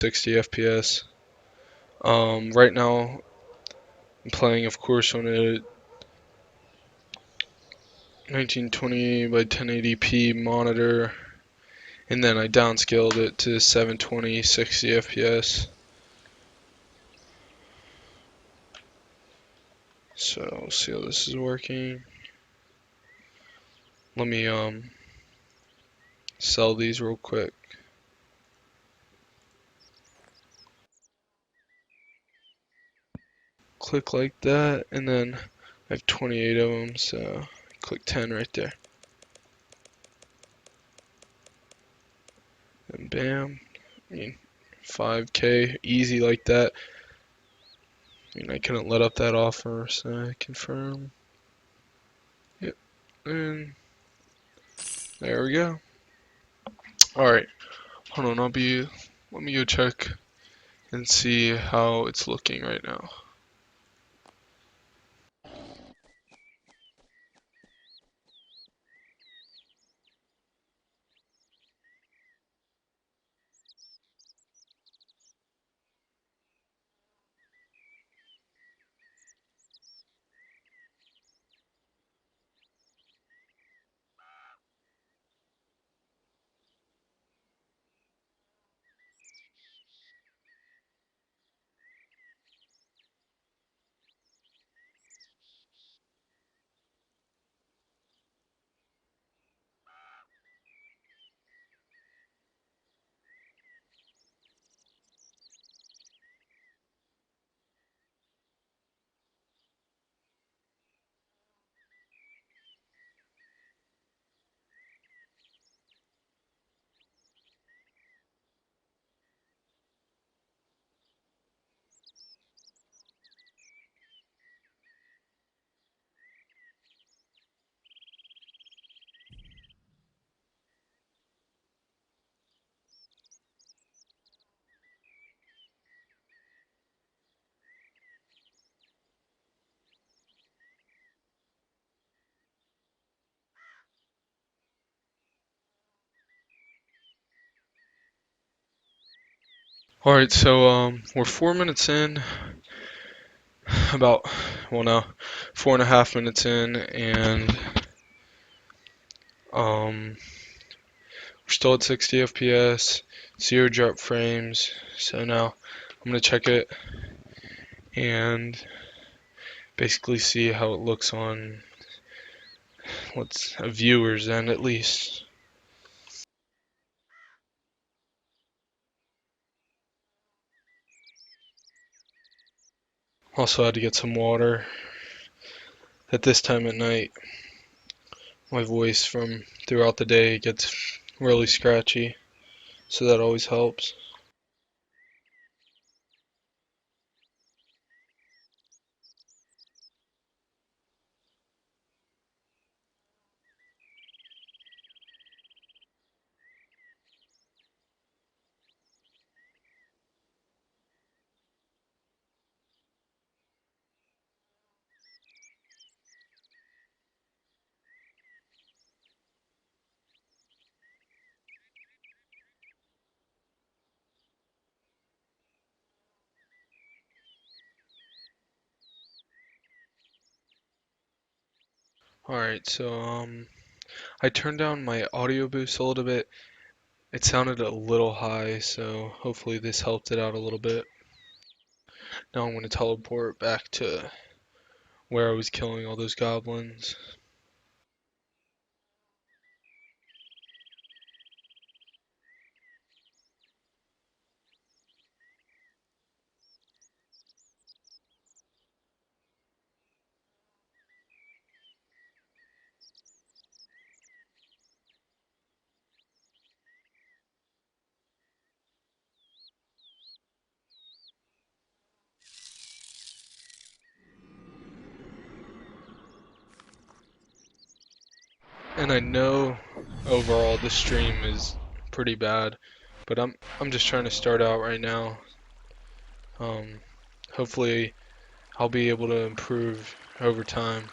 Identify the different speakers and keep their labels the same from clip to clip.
Speaker 1: 60 FPS. Right now I'm playing, of course, on a 1920 by 1080p monitor, and then I downscaled it to 720 60 FPS. So we'll see how this is working. Let me sell these real quick. Click like that, and then I have 28 of them, so click 10 right there. And bam. I mean, 5K, easy like that. I mean, I couldn't let up that offer, so I confirm. Yep, and there we go. Alright, hold on, let me go check and see how it's looking right now. Alright, so we're 4 minutes in, about, well no, 4.5 minutes in, and we're still at 60 FPS, 0 drop frames. So now I'm gonna check it and basically see how it looks on what's a viewer's end at least. Also had to get some water at this time at night. My voice from throughout the day gets really scratchy, so that always helps. Alright, so I turned down my audio boost a little bit. It sounded a little high, so hopefully this helped it out a little bit. Now I'm going to teleport back to where I was killing all those goblins. And I know overall the stream is pretty bad, but I'm just trying to start out right now. Hopefully I'll be able to improve over time.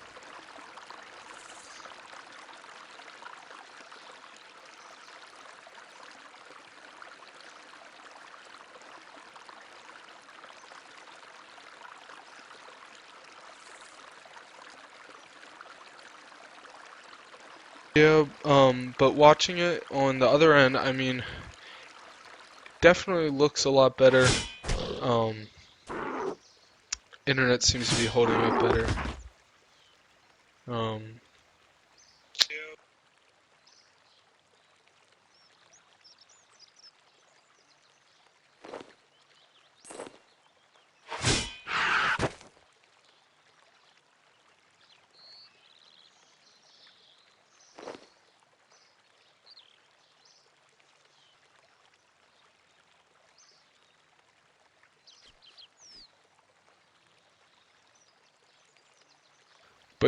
Speaker 1: Yeah, but watching it on the other end, I mean, definitely looks a lot better. Um, internet seems to be holding up better. Um,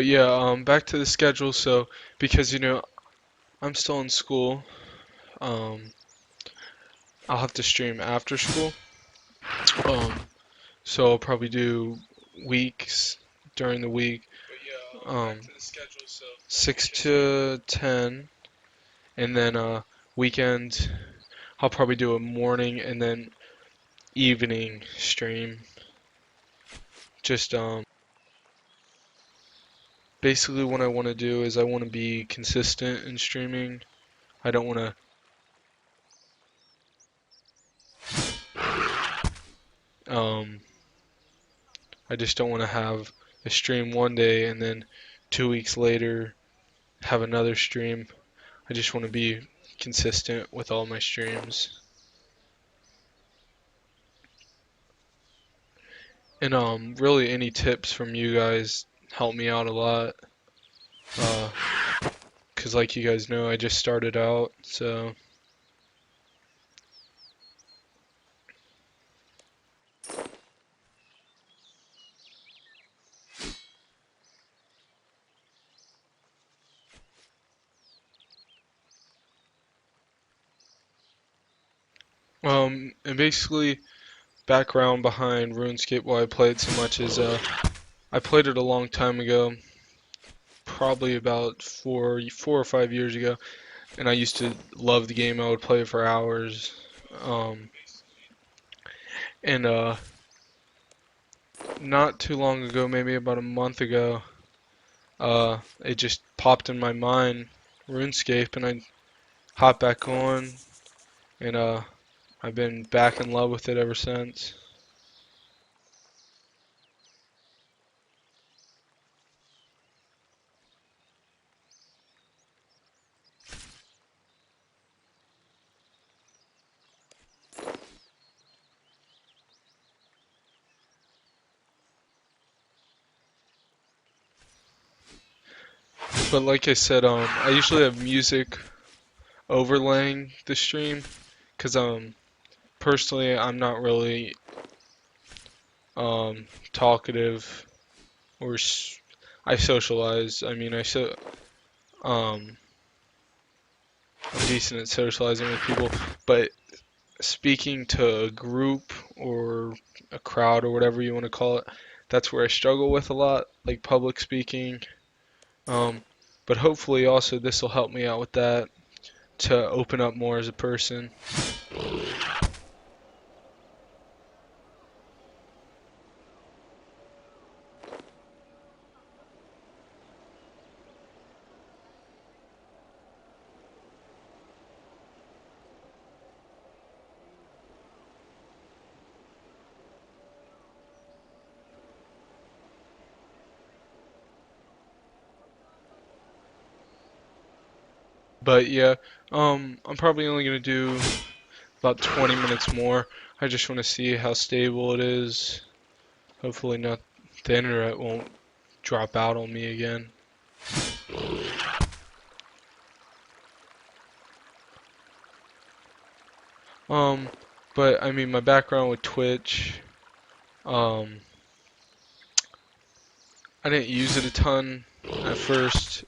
Speaker 1: but yeah, back to the schedule. So, because I'm still in school, um, I'll have to stream after school. Um, so I'll probably do weeks during the week, um, 6 to 10, and then weekend I'll probably do a morning and then evening stream. Just basically what I want to do is I want to be consistent in streaming. I don't want to I just don't want to have a stream one day and then 2 weeks later have another stream. I just want to be consistent with all my streams. And really any tips from you guys help me out a lot. Uh, 'Cause like you guys know, I just started out, so and basically background behind RuneScape why I played so much is I played it a long time ago, probably about 4 or 5 years ago, and I used to love the game. I would play it for hours. Um, and Not too long ago, maybe about a month ago, it just popped in my mind, RuneScape, and I hopped back on, and I've been back in love with it ever since. But like I said, I usually have music overlaying the stream, cause personally I'm not really talkative or I socialize. I mean um I'm decent at socializing with people, but speaking to a group or a crowd or whatever you want to call it, that's where I struggle with a lot, like public speaking. Um, but hopefully also this will help me out with that to open up more as a person. But yeah, I'm probably only gonna do about 20 minutes more. I just want to see how stable it is. Hopefully not, the internet won't drop out on me again. Um, but I mean my background with Twitch, um, I didn't use it a ton at first.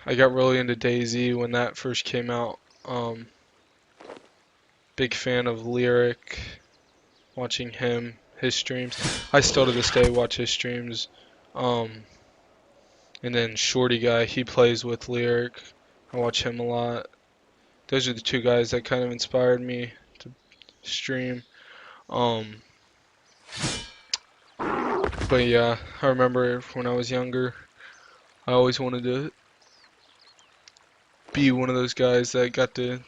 Speaker 1: I got really into DayZ when that first came out. Big fan of Lyric, watching his streams. I still to this day watch his streams. Um, and then Shorty Guy, he plays with Lyric. I watch him a lot. Those are the two guys that kind of inspired me to stream. Um, but yeah, I remember when I was younger, I always wanted to be one of those guys that got to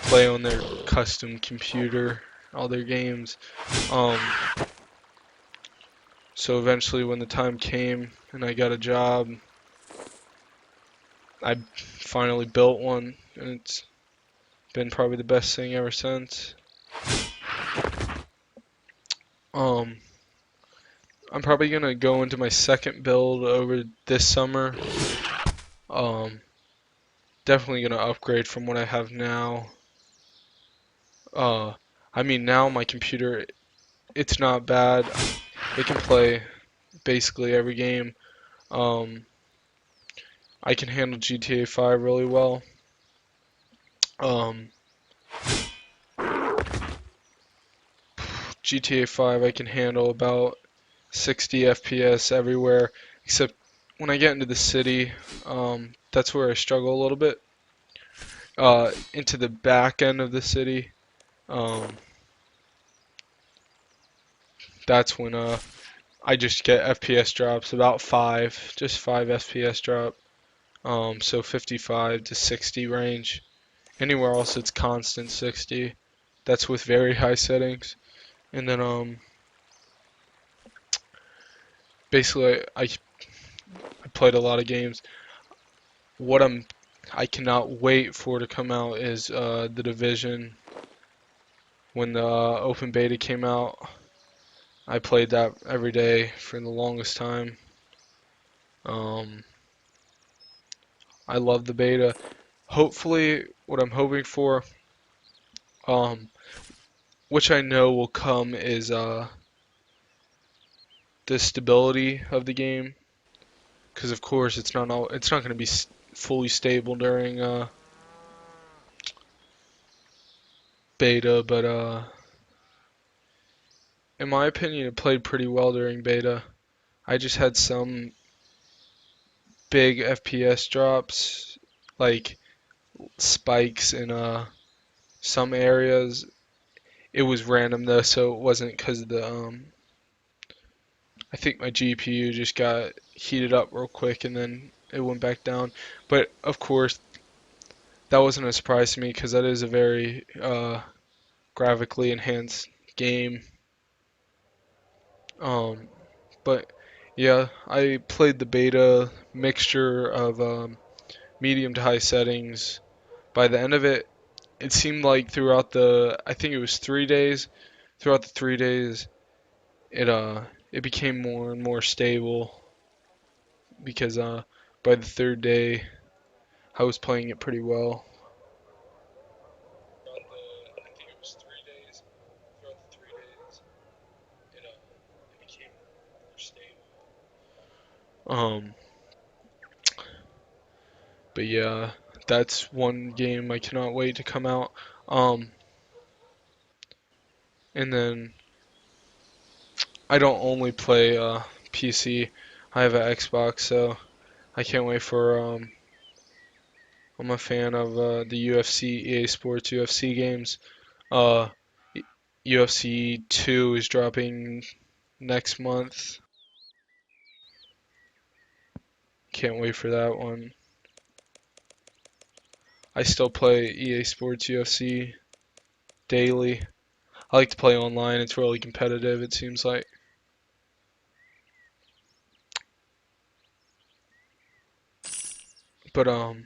Speaker 1: play on their custom computer, all their games. Um, so eventually, when the time came and I got a job, I finally built one, and it's been probably the best thing ever since. Um, I'm probably gonna go into my second build over this summer. Um, Definitely gonna upgrade from what I have now. Uh, I mean now my computer, it's not bad. It can play basically every game. Um, I can handle GTA 5 really well. Um, GTA 5 I can handle about 60 FPS everywhere, except when I get into the city, that's where I struggle a little bit. Into the back end of the city, um, that's when I just get FPS drops, about 5, just 5 FPS drop. So 55 to 60 range. Anywhere else it's constant 60. That's with very high settings. And then basically I played a lot of games. What I cannot wait for to come out is the Division. When the open beta came out, I played that every day for the longest time. Um, I love the beta. Hopefully, what I'm hoping for, um, which I know will come, is the stability of the game. Because of course it's not going to be fully stable during beta, but in my opinion, it played pretty well during beta. I just had some big FPS drops, like spikes in some areas. It was random though, so it wasn't because of the I think my GPU just got heated up real quick and then it went back down. But of course, that wasn't a surprise to me because that is a very graphically enhanced game. Um, but yeah, I played the beta mixture of medium to high settings. By the end of it, it seemed like throughout I think it was 3 days. Throughout the 3 days, it became more and more stable because by the third day, I was playing it pretty well. I think it was 3 days. Throughout the 3 days, it became more stable. Um, but yeah, that's one game I cannot wait to come out. Um, and then I don't only play PC. I have an Xbox, so I can't wait for. I'm a fan of the UFC, EA Sports UFC games. Uh, UFC 2 is dropping next month. Can't wait for that one. I still play EA Sports UFC daily. I like to play online. It's really competitive, it seems like. But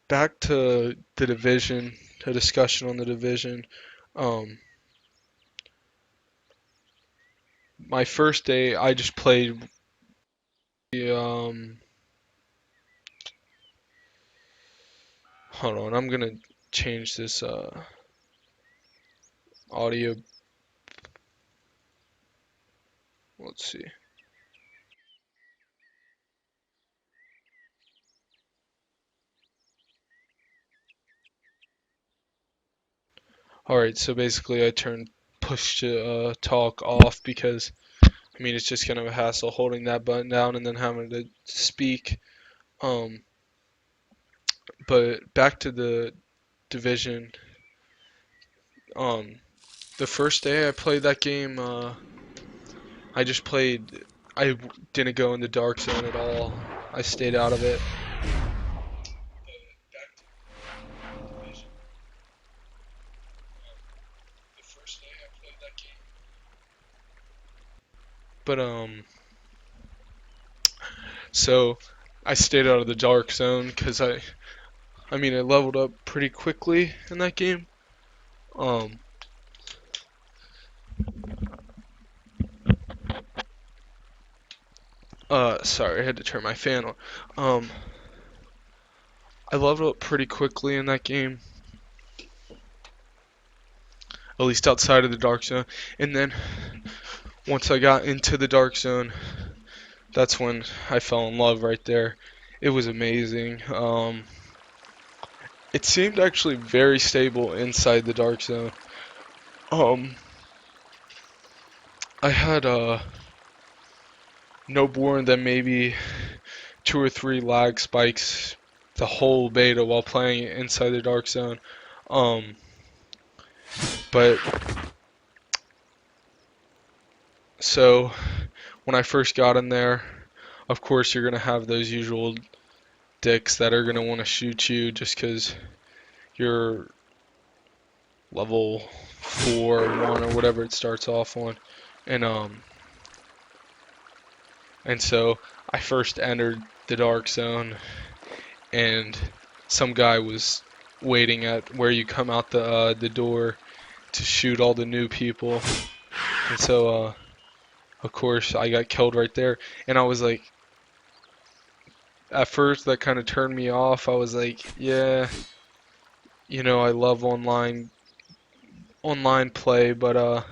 Speaker 1: back to the division, a discussion on the division. Um, my first day, I just played the hold on, I'm gonna change this audio. Let's see. All right, so basically, I turned push to talk off because I mean it's just kind of a hassle holding that button down and then having to speak. Um, but back to the division. Um, the first day I played that game, I just played. I didn't go in the dark zone at all. I stayed out of it. But so I stayed out of the dark zone because I mean I leveled up pretty quickly in that game. Um, sorry, I had to turn my fan on. Um, I leveled up pretty quickly in that game, at least outside of the dark zone. And then once I got into the dark zone, that's when I fell in love right there. It was amazing. It seemed actually very stable inside the dark zone. Um, I had no more than maybe 2 or 3 lag spikes the whole beta while playing it inside the dark zone. Um, but so when I first got in there, of course you're gonna have those usual dicks that are gonna want to shoot you just because you're level 4, 1, or whatever it starts off on, and so I first entered the dark zone, and some guy was waiting at where you come out the door to shoot all the new people, and so of course I got killed right there, and I was like, at first that kind of turned me off. I was like, yeah, I love online play, but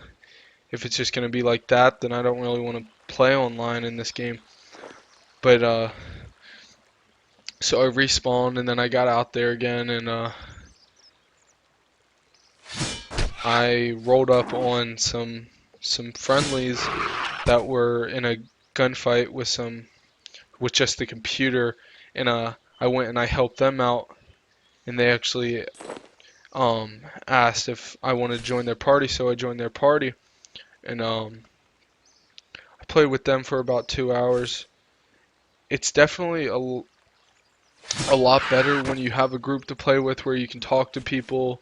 Speaker 1: if it's just gonna be like that, then I don't really want to play online in this game. But so I respawned and then I got out there again, and I rolled up on some friendlies that were in a gunfight with just the computer, and I went and I helped them out, and they actually asked if I wanted to join their party, so I joined their party, and I played with them for about 2 hours. It's definitely a lot better when you have a group to play with where you can talk to people.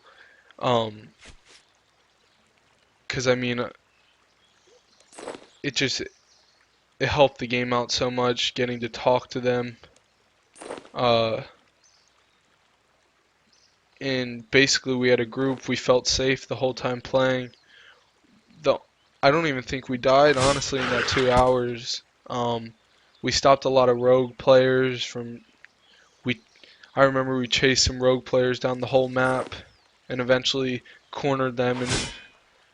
Speaker 1: Because I mean, it just it helped the game out so much getting to talk to them. Uh, and basically, we had a group. We felt safe the whole time playing. The I don't even think we died honestly in that 2 hours. We stopped a lot of rogue players from we. I remember we chased some rogue players down the whole map, and eventually cornered them and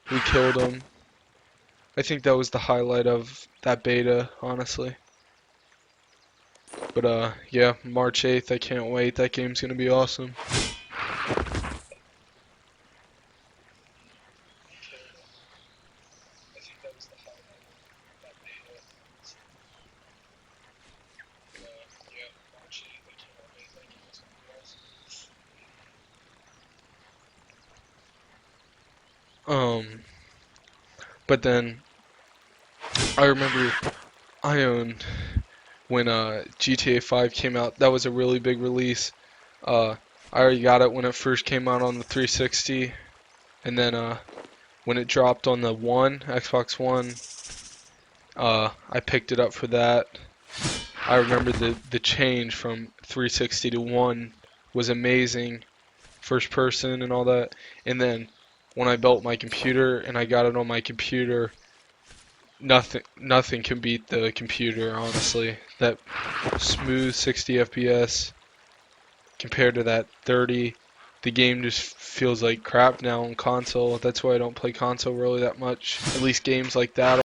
Speaker 1: we killed them. I think that was the highlight of that beta, honestly. But yeah, March 8th, I can't wait. That game's gonna be awesome. Um, but then I remember I owned when GTA 5 came out. That was a really big release. I already got it when it first came out on the 360, and then when it dropped on the Xbox One, I picked it up for that. I remember the change from 360 to 1 was amazing, first person and all that. And then when I built my computer and I got it on my computer, nothing can beat the computer, honestly. That smooth 60 FPS compared to that 30. The game just feels like crap now on console. That's why I don't play console really that much. At least games like that